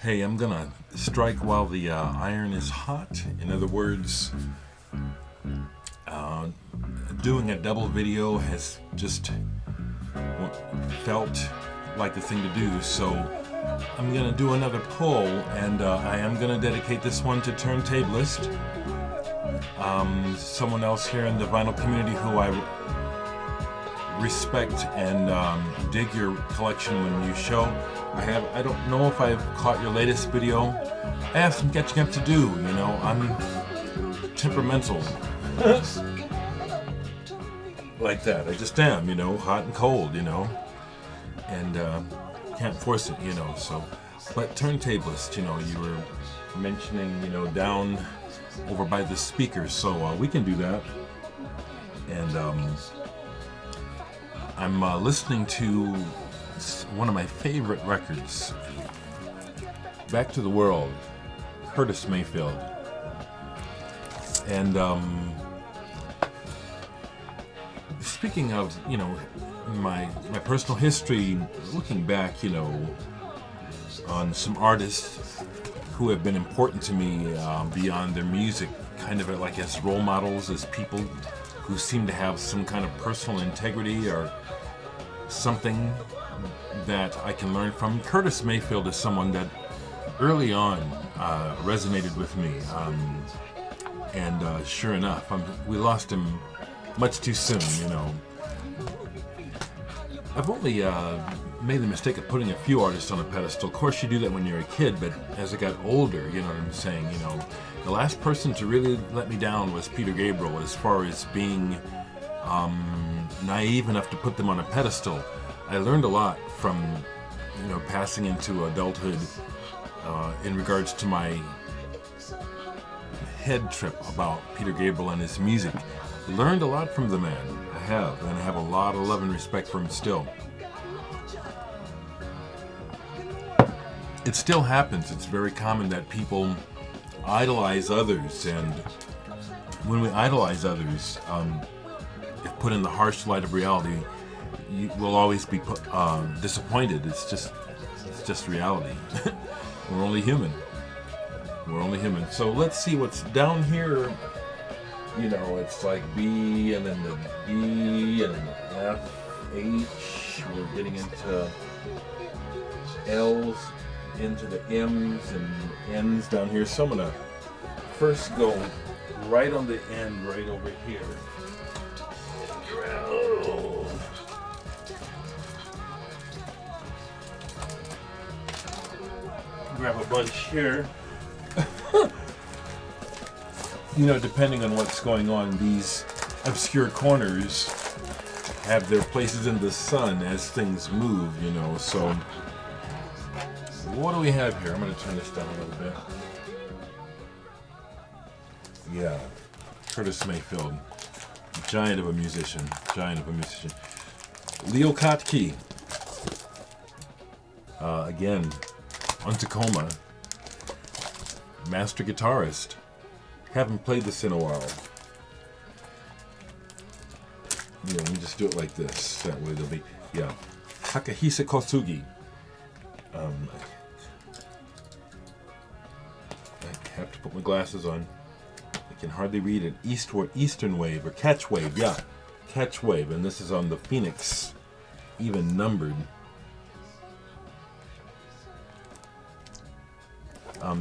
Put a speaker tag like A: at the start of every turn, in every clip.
A: Hey, I'm gonna strike while the iron is hot. In other words, uh, doing a double video has just felt like the thing to do, so I'm gonna do another pull, and I am gonna dedicate this one to Turntablist, someone else here in the vinyl community who I respect and dig your collection when you show. I don't know if I've caught your latest video. I have some catching up to do, you know. I'm temperamental. Like that. I just am, you know, hot and cold, you know. And can't force it, you know, so. But Turntablist, you know, you were mentioning, you know, down over by the speakers, so we can do that. And I'm listening to one of my favorite records, Back to the World, Curtis Mayfield. And speaking of, you know, my personal history, looking back, you know, on some artists who have been important to me beyond their music, kind of like as role models, as people who seem to have some kind of personal integrity or something that I can learn from. Curtis Mayfield is someone that early on resonated with me, and sure enough, we lost him much too soon, you know. I've only made the mistake of putting a few artists on a pedestal. Of course, you do that when you're a kid, but as I got older, you know what I'm saying, you know, the last person to really let me down was Peter Gabriel, as far as being naive enough to put them on a pedestal. I learned a lot from, you know, passing into adulthood in regards to my head trip about Peter Gabriel and his music. Learned a lot from the man. I have, and I have a lot of love and respect for him still. It still happens. It's very common that people idolize others, and when we idolize others, if put in the harsh light of reality, you will always be disappointed. It's just reality. We're only human. We're only human. So let's see what's down here. You know, it's like B, and then the B, and then the F, H. We're getting into L's, into the M's and N's down here. So I'm gonna first go right on the end, right over here. Grab a bunch here. You know, depending on what's going on, these obscure corners have their places in the sun as things move, you know, so what do we have here? I'm going to turn this down a little bit. Yeah, Curtis Mayfield, giant of a musician. Leo Kottke, again, on Tacoma, master guitarist. Haven't played this in a while. Yeah, let me just do it like this. That way there'll be, yeah. Takahisa Kosugi. I have to put my glasses on. I can hardly read it. Eastern Wave, or Catch Wave, yeah. Catch Wave, and this is on the Phoenix, even numbered.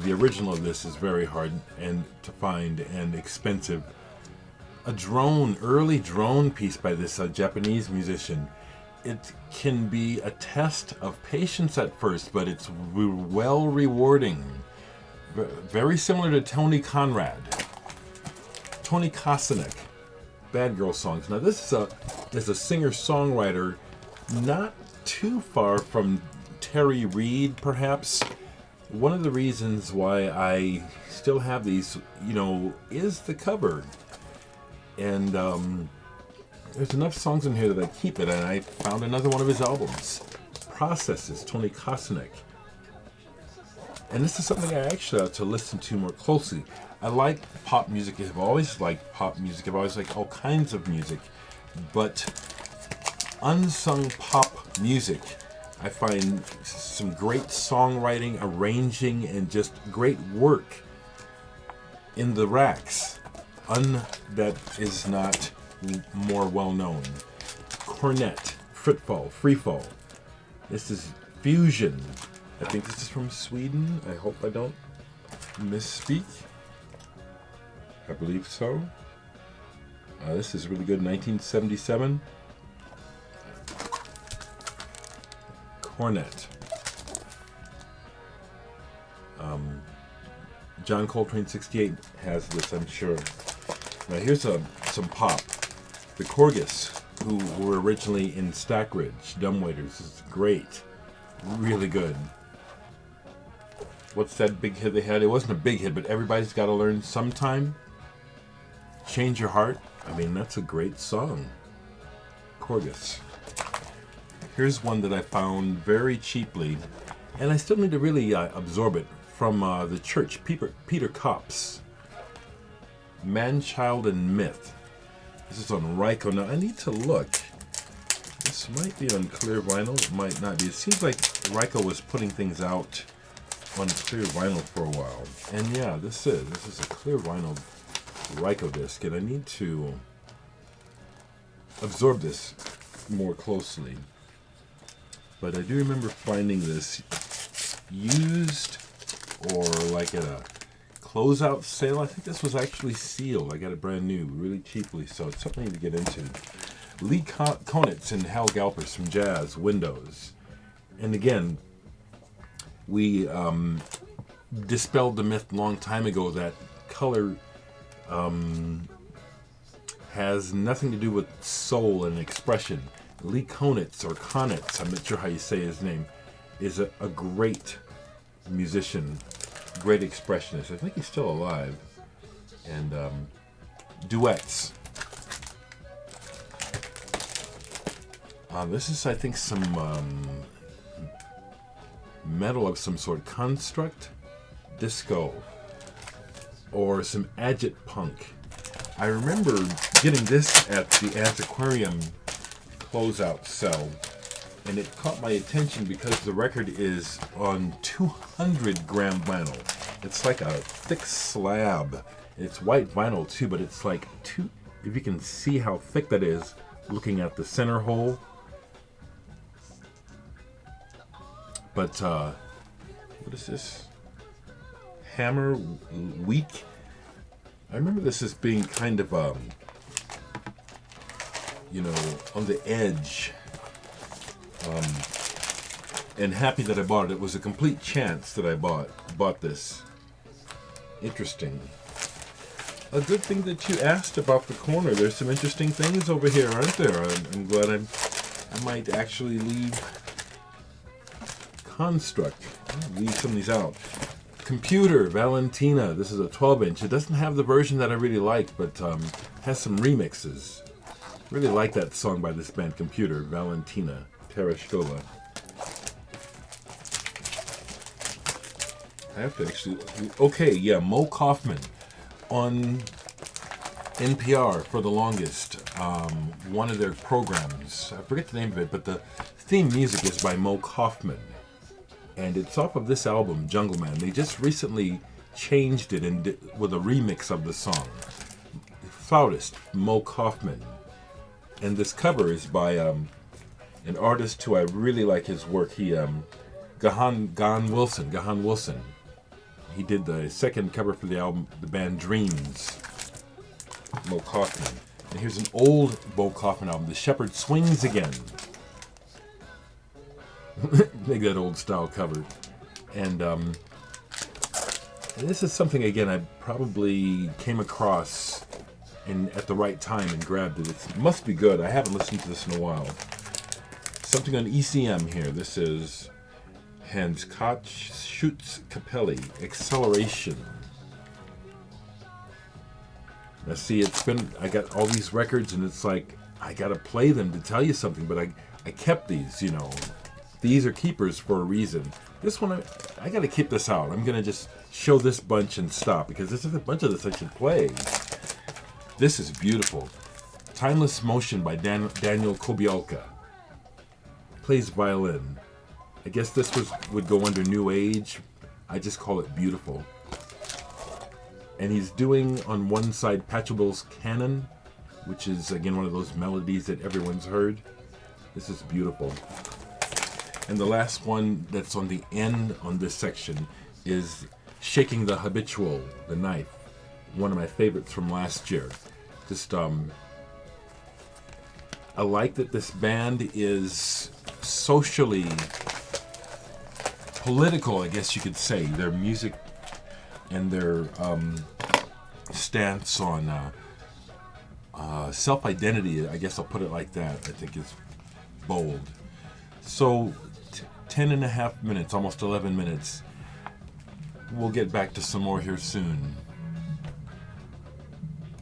A: The original of this is very hard and to find and expensive. A early drone piece by this Japanese musician. It can be a test of patience at first, but it's well rewarding. Very similar to Tony Kosanek, Bad Girl Songs. Now this is a singer-songwriter, not too far from Terry Reid, perhaps. One of the reasons why I still have these, you know, is the cover. And there's enough songs in here that I keep it, and I found another one of his albums, Processes, Tony Kosanek. And this is something I actually ought to listen to more closely. I like pop music. I've always liked pop music. I've always liked all kinds of music. But unsung pop music I find some great songwriting, arranging, and just great work in the racks. That is not more well known. Cornet, Fritfall, Freefall. This is Fusion. I think this is from Sweden. I hope I don't misspeak. I believe so. This is really good. 1977. Cornet. John Coltrane 68 has this, I'm sure. Now here's some pop. The Corgis, who were originally in Stackridge, Dumbwaiters, is great. Really good. What's that big hit they had? It wasn't a big hit, but Everybody's Gotta Learn Sometime. Change Your Heart. I mean, that's a great song. Corgis. Here's one that I found very cheaply, and I still need to really absorb it, from the church, Peter Kopp's Man, Child, and Myth. This is on Ryko. Now, I need to look. This might be on clear vinyl. It might not be. It seems like Ryko was putting things out on clear vinyl for a while. And yeah, this is a clear vinyl Ryko disc, and I need to absorb this more closely. But I do remember finding this used or like at a closeout sale. I think this was actually sealed. I got it brand new, really cheaply, so it's something to get into. Lee Konitz and Hal Galpers from Jazz, Windows. And again, we dispelled the myth a long time ago that color has nothing to do with soul and expression. Lee Konitz, or Konitz, I'm not sure how you say his name, is a great musician, great expressionist. I think he's still alive. And duets. This is, I think, some metal of some sort, construct, disco, or some agit punk. I remember getting this at the antiquarium closeout sale, and it caught my attention because the record is on 200 gram vinyl. It's like a thick slab. It's white vinyl too, but it's like if you can see how thick that is, looking at the center hole. But what is this? Hammer Weak. I remember this as being kind of on the edge. And happy that I bought it. It was a complete chance that I bought this. Interesting. A good thing that you asked about the corner. There's some interesting things over here, aren't there? I'm glad I might actually leave Construct. I'll leave some of these out. Computer, Valentina. This is a 12-inch. It doesn't have the version that I really like, but has some remixes. Really like that song by this band, Computer, Valentina, Tereshkova. I have to actually... Okay, yeah, Mo Kaufman on NPR for the longest. One of their programs. I forget the name of it, but the theme music is by Mo Kaufman. And it's off of this album, Jungle Man. They just recently changed it with a remix of the song. Flautist, Mo Kaufman. And this cover is by an artist who I really like his work. Gahan Wilson. He did the second cover for the album, the band Dreams. Mo Kaufman. And here's an old Mo Kaufman album, The Shepherd Swings Again. Make that old style cover. And this is something, again, I probably came across at the right time and grabbed it. It must be good. I haven't listened to this in a while. Something on ECM here. This is Hans Koch Schutz Capelli, Acceleration. Now see, I got all these records, and it's like, I gotta play them to tell you something, but I kept these, These are keepers for a reason. This one, I gotta keep this out. I'm gonna just show this bunch and stop, because this is a bunch of this I should play. This is beautiful. Timeless Motion by Daniel Kobialka. Plays violin. I guess this would go under New Age. I just call it beautiful. And he's doing on one side Pachelbel's Canon, which is again one of those melodies that everyone's heard. This is beautiful. And the last one that's on the end on this section is Shaking the Habitual, the Knife. One of my favorites from last year. Just I like that this band is socially political, I guess you could say. Their music and their stance on self-identity, I guess I'll put it like that, I think is bold. So 10 and a half minutes, almost 11 minutes. We'll get back to some more here soon.